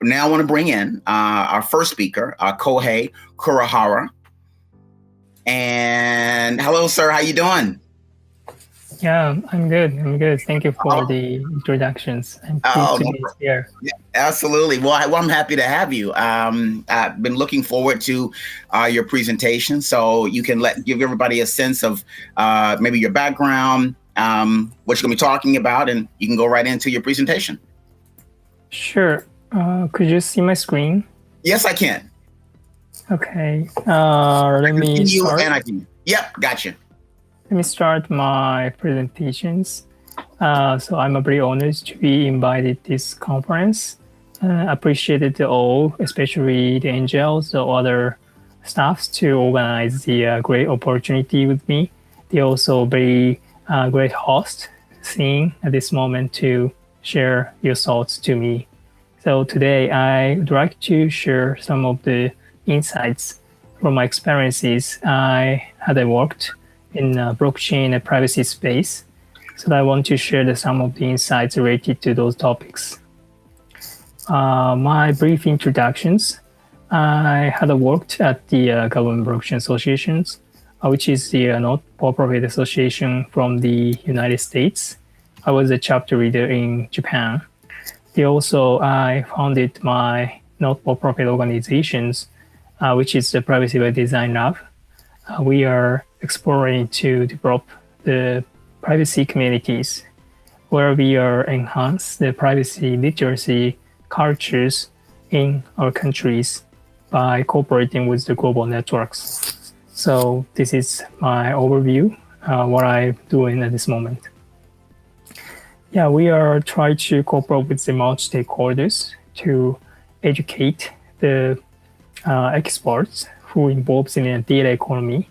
now I want to bring in our first speaker, Kohei Kurihara. And hello, sir. How you doing? Yeah, I'm good. I'm good. Thank you for the introductions. I'm pleased to be here. Yeah, absolutely. Well, I'm happy to have you. I've been looking forward to your presentation, so you can give everybody a sense of maybe your background, what you're going to be talking about, and you can go right into your presentation. Sure. Could you see my screen? Yes, I can. Okay. Let me start. And I can. Yep, gotcha. Let me start my presentations. So I'm very honored to be invited to this conference. Appreciated all, especially the angels, the other staffs, to organize the great opportunity with me. They also very great host, seeing at this moment to share your thoughts to me. So today I would like to share some of the insights from my experiences I had worked in blockchain and privacy space. So I want to share some of the insights related to those topics. My brief introductions. I had worked at the Government Blockchain Associations, which is the not-for-profit association from the United States. I was a chapter leader in Japan. I founded my not-for-profit organizations, which is the Privacy by Design Lab. We are exploring to develop the privacy communities where we are enhance the privacy literacy cultures in our countries by cooperating with the global networks. So this is my overview, what I'm doing at this moment. Yeah, we are trying to cooperate with the multi-stakeholders to educate the experts who involved in the data economy,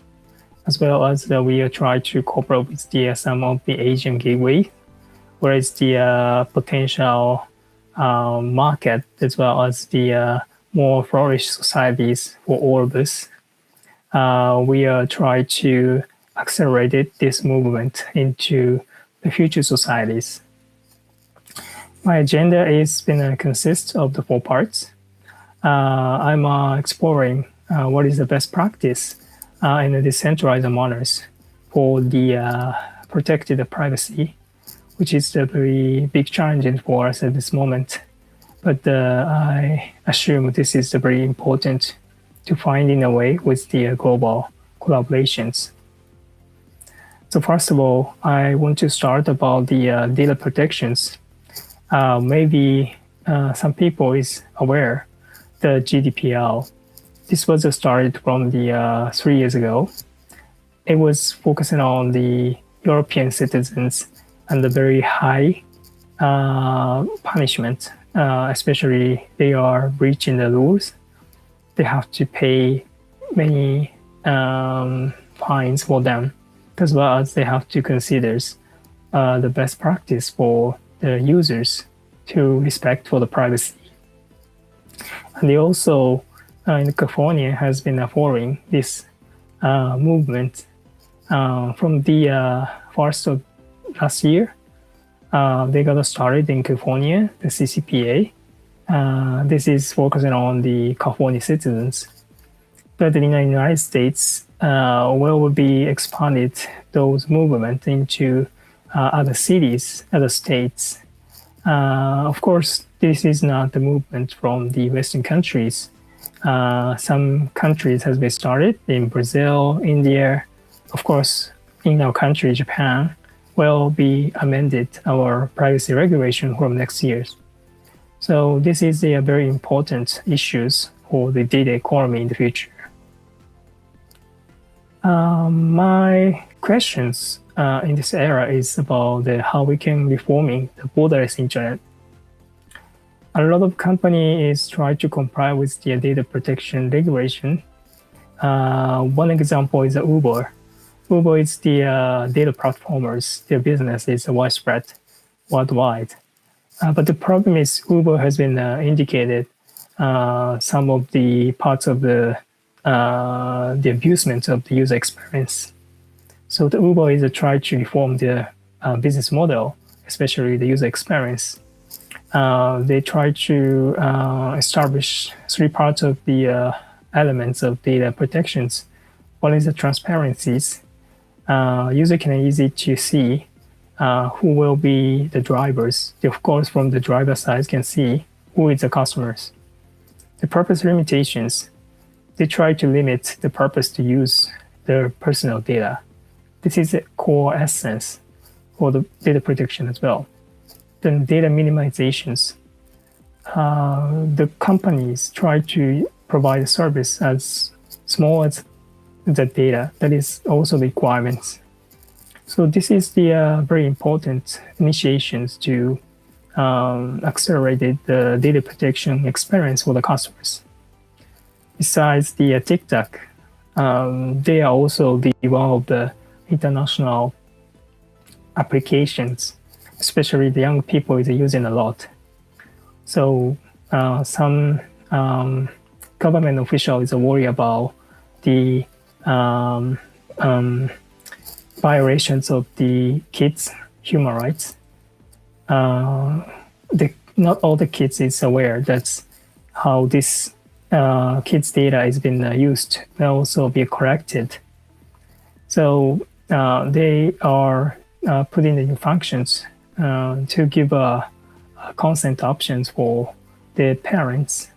as well as we are trying to cooperate with some of the Asian gateway, whereas the potential market, as well as the more flourished societies for all of us. We are trying to accelerate this movement into the future societies. My agenda is consists of the 4 parts. I'm exploring what is the best practice in a decentralized manners for the protected privacy, which is a very big challenge for us at this moment. But I assume this is very important to find in a way with the global collaborations. So first of all, I want to start about the data protections. Maybe some people is aware the GDPR. This was started from the 3 years ago. It was focusing on the European citizens and the very high punishment, especially they are breaching the rules. They have to pay many fines for them, as well as they have to consider the best practice for the users to respect for the privacy. And they also in California has been following this movement from the first of last year. They got started in California, the CCPA. This is focusing on the California citizens. But in the United States, will be expanded those movements into other cities, other states. Of course, this is not the movement from the Western countries. Some countries has been started in Brazil, India. Of course, in our country, Japan, will be amended our privacy regulation from next year. So this is a very important issues for the data economy in the future. My questions in this era is about how we can reforming the borderless internet. A lot of companies try to comply with the data protection regulation. One example is Uber. Uber is the data platformers. Their business is widespread worldwide. But the problem is Uber has been indicated some of the parts of the abusement of the user experience. So the Uber is trying to reform the business model, especially the user experience. they try to establish three parts of the elements of data protections. One is the transparencies. User can easy to see who will be the drivers. Of course, from the driver side, can see who is the customers. The purpose limitations. They try to limit the purpose to use their personal data. This is a core essence for the data protection as well. Then data minimizations. The companies try to provide a service as small as the data. That is also the requirements. So this is the very important initiations to accelerate the data protection experience for the customers. Besides the TikTok, they are also one of the international applications, especially the young people is using a lot. So some government officials is worried about the violations of the kids' human rights. Not all the kids is aware that's how this kids' data has been used will also be corrected. So they are putting the new functions to give consent options for the parents,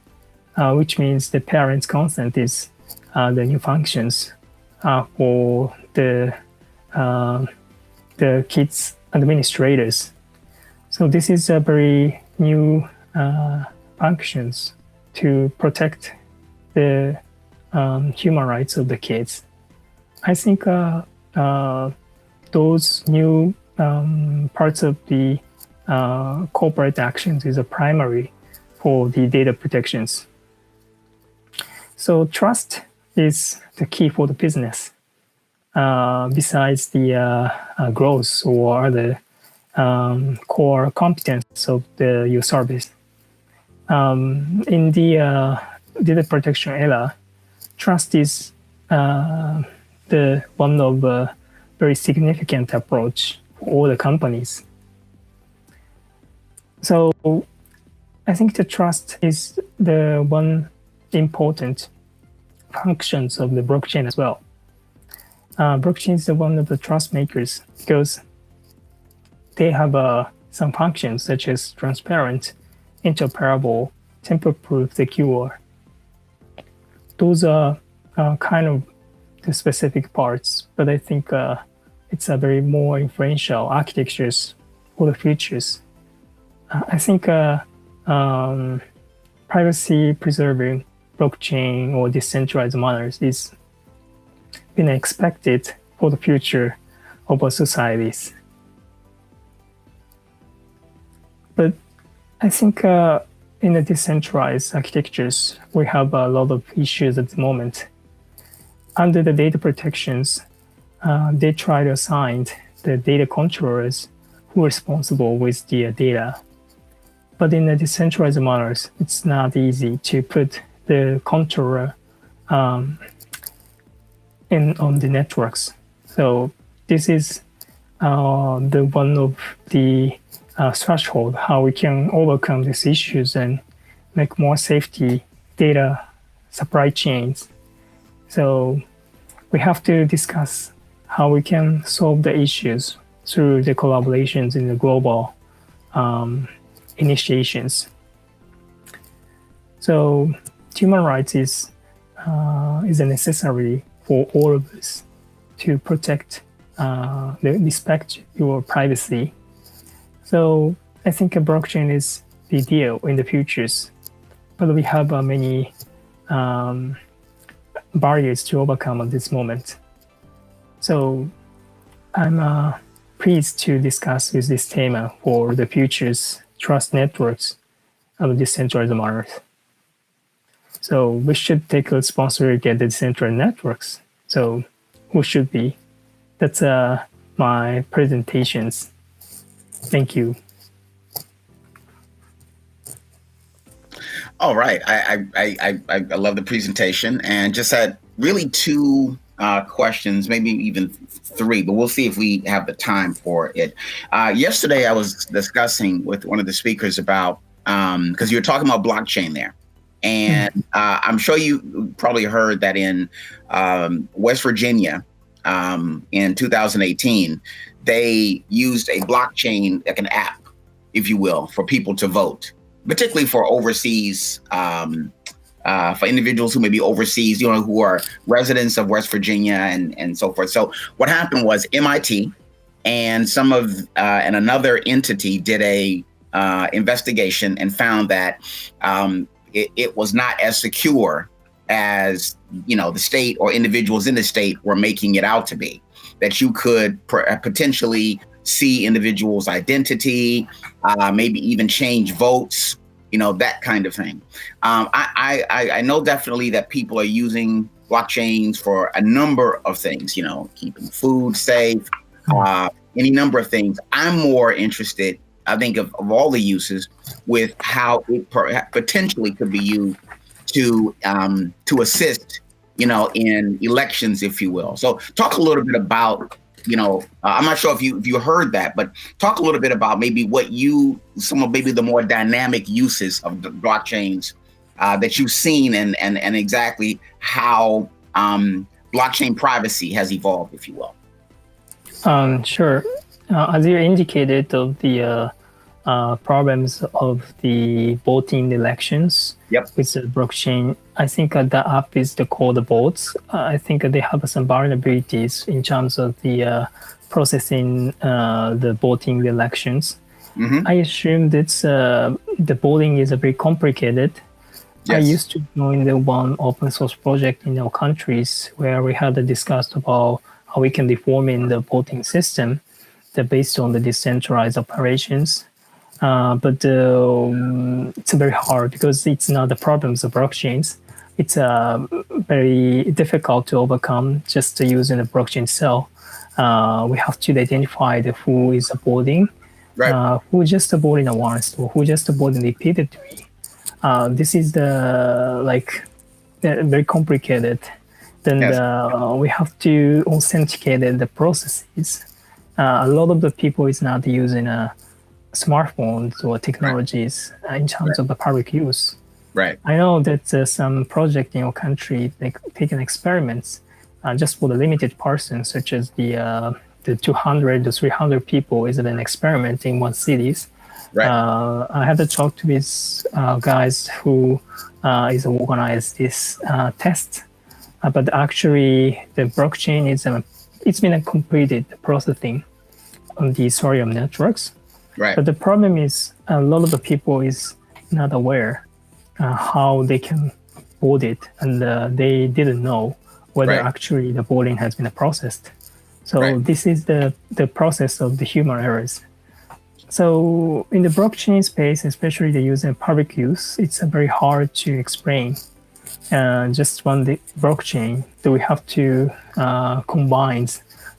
which means the parents' consent is the new functions for the kids administrators. So this is a very new functions to protect the human rights of the kids. I think those new parts of the corporate actions is a primary for the data protections. So trust is the key for the business. Besides the growth or the core competence of your service. In the data protection era, trust is the one of a very significant approach for all the companies. So I think the trust is the one important functions of the blockchain as well. Blockchain is one of the trust makers because they have some functions such as transparent, interoperable, tamper-proof, secure. Those are kind of the specific parts, but I think it's a very more influential architectures for the futures. I think privacy-preserving blockchain or decentralized manners is been expected for the future of our societies. But I think in the decentralized architectures, we have a lot of issues at the moment. Under the data protections, they try to assign the data controllers who are responsible with the data. But in the decentralized manners, it's not easy to put the controller on the networks. So this is the one of the threshold how we can overcome these issues and make more safety data supply chains. So we have to discuss how we can solve the issues through the collaborations in the global initiations. So human rights is a necessary for all of us to protect, respect your privacy. So I think a blockchain is the ideal in the futures, but we have many barriers to overcome at this moment. So I'm pleased to discuss with this theme for the futures trust networks of decentralized manners. So we should take a responsibility at the decentralized networks. So who should be? That's my presentations. Thank you. All right. I love the presentation and just had really two questions, maybe even three, but we'll see if we have the time for it. Yesterday, I was discussing with one of the speakers about because you're talking about blockchain there. And I'm sure you probably heard that in West Virginia in 2018, they used a blockchain, like an app, if you will, for people to vote, particularly for overseas, for individuals who may be overseas, who are residents of West Virginia and so forth. So what happened was MIT and and another entity did a investigation and found that it was not as secure as the state or individuals in the state were making it out to be. That you could potentially see individuals' identity, maybe even change votes, that kind of thing. I know definitely that people are using blockchains for a number of things, keeping food safe, any number of things. I'm more interested, I think, of all the uses with how it potentially could be used to assist, in elections, if you will. So talk a little bit about, I'm not sure if you heard that, but talk a little bit about maybe some of maybe the more dynamic uses of the blockchains that you've seen and exactly how blockchain privacy has evolved, if you will. Sure. As you indicated, of the problems of the voting elections with the blockchain, I think the app is called Votes. I think they have some vulnerabilities in terms of the processing the voting elections. I assume that the voting is very complicated. I used to join the one open source project in our countries where we had discussed about how we can reform in the voting system that based on the decentralized operations. But it's very hard because it's not the problems of blockchains. It's very difficult to overcome just using the blockchain itself. We have to identify who is voting, who just voting once, or who just voting repeatedly. This is very complicated. Then we have to authenticate the processes. A lot of the people is not using smartphones or technologies in terms of the public use. I know that some project in your country taking experiments just for the limited persons, such as the 200 to 300 people is an experiment in one cities. I had to talk to these guys who is organized this test, but actually the blockchain it's been completed processing on the Ethereum networks. But the problem is a lot of the people is not aware how they can vote it, and they didn't know whether actually the voting has been processed. So this is the process of the human errors. So in the blockchain space, especially the using public use, it's very hard to explain. Just one blockchain that we have to combine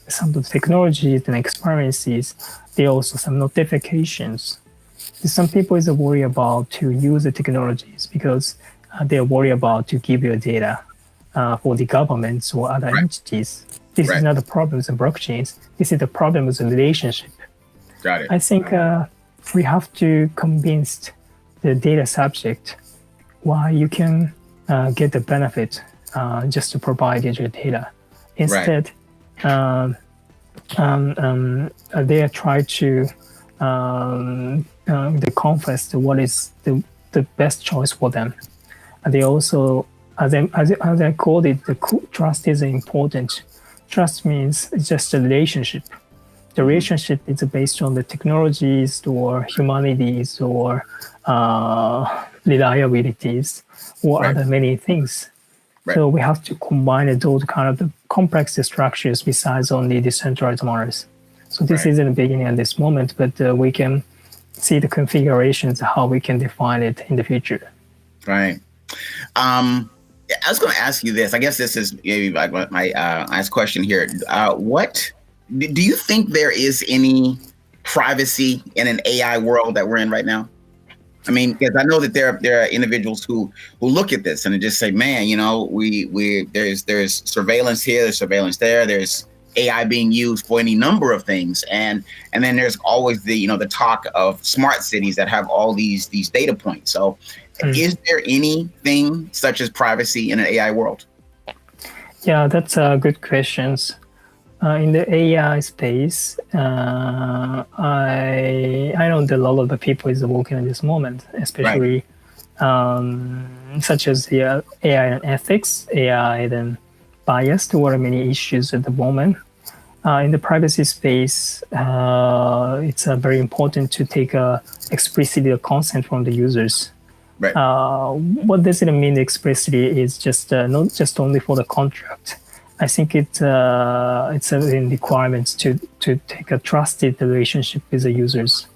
some of the technologies and experiences. There are also some notifications. Some people is worried about to use the technologies because they are worried about to give you data for the governments or other entities. This is not the problem with blockchains. This is the problem with the relationship. I think we have to convince the data subject why you can get the benefit just to provide your data. Instead, they try to confess what is the best choice for them. And they also, as I called it, the trust is important. Trust means it's just a relationship. The relationship is based on the technologies or humanities or reliabilities or other many things. So we have to combine those kind of the complex structures besides only decentralized models. So this is in the beginning at this moment, but we can see the configurations, how we can define it in the future. I was going to ask you this. I guess this is maybe my last question here. What do you think there is any privacy in an AI world that we're in right now? I mean, because I know that there are individuals who look at this and just say, man, there's surveillance here, there's surveillance there, there's AI being used for any number of things. And then there's always the, the talk of smart cities that have all these data points. So is there anything such as privacy in an AI world? Yeah, that's a good question. In the AI space, I know that a lot of the people is working at this moment, especially such as the AI and ethics, AI and bias. There are many issues at the moment. In the privacy space, it's very important to take explicit consent from the users. Right. What does it mean explicitly is just not just only for the contract. I think it's a requirement to take a trusted relationship with the users.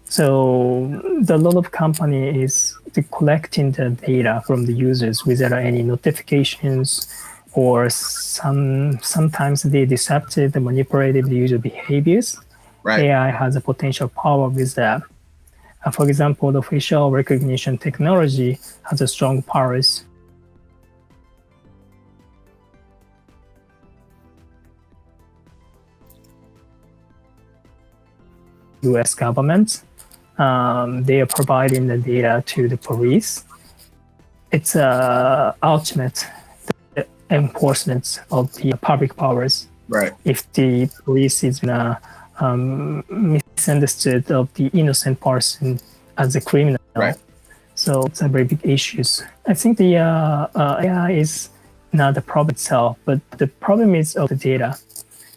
So a lot of company is collecting the data from the users without any notifications, or sometimes they deceptive and manipulative the user behaviors. Right. AI has a potential power with that. For example, the facial recognition technology has a strong powers. U.S. government, they are providing the data to the police. It's ultimate enforcement of the public powers. Right. If the police is misunderstood of the innocent person as a criminal, right. So it's a very big issues. I think the AI is not the problem itself, but the problem is of the data.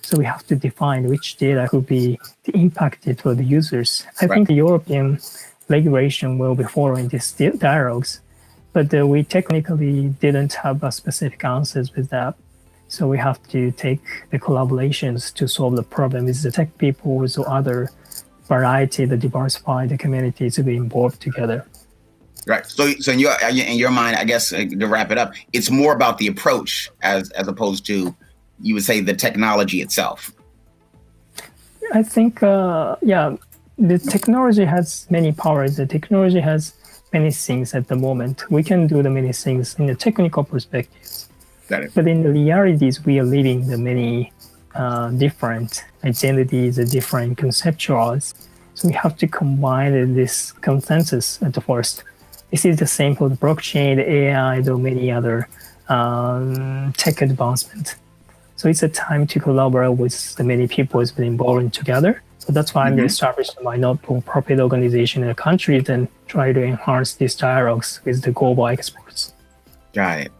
So we have to define which data could be impacted for the users. I think the European regulation will be following these dialogues, but we technically didn't have specific answers with that. So we have to take the collaborations to solve the problem with the tech people or other variety, the diversified community to be involved together. Right. So in your mind, I guess to wrap it up, it's more about the approach as opposed to, you would say, the technology itself. I think, the technology has many powers. The technology has many things at the moment. We can do the many things in the technical perspectives. Got it. But in the realities, we are living the many different identities, the different conceptuals. So we have to combine this consensus at the first. This is the same for the blockchain, the AI, the many other tech advancement. So it's a time to collaborate with the many people who's been involved together. So that's why I'm established my not-for-profit organization in the country and try to enhance these dialogues with the global experts. Got it.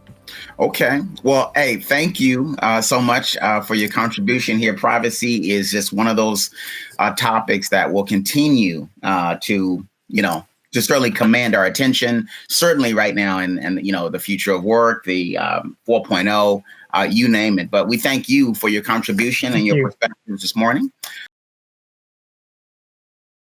Okay. Well, hey, thank you so much for your contribution here. Privacy is just one of those topics that will continue to certainly command our attention, certainly right now and the future of work, the 4.0, you name it. But we thank you for your contribution and your perspectives this morning.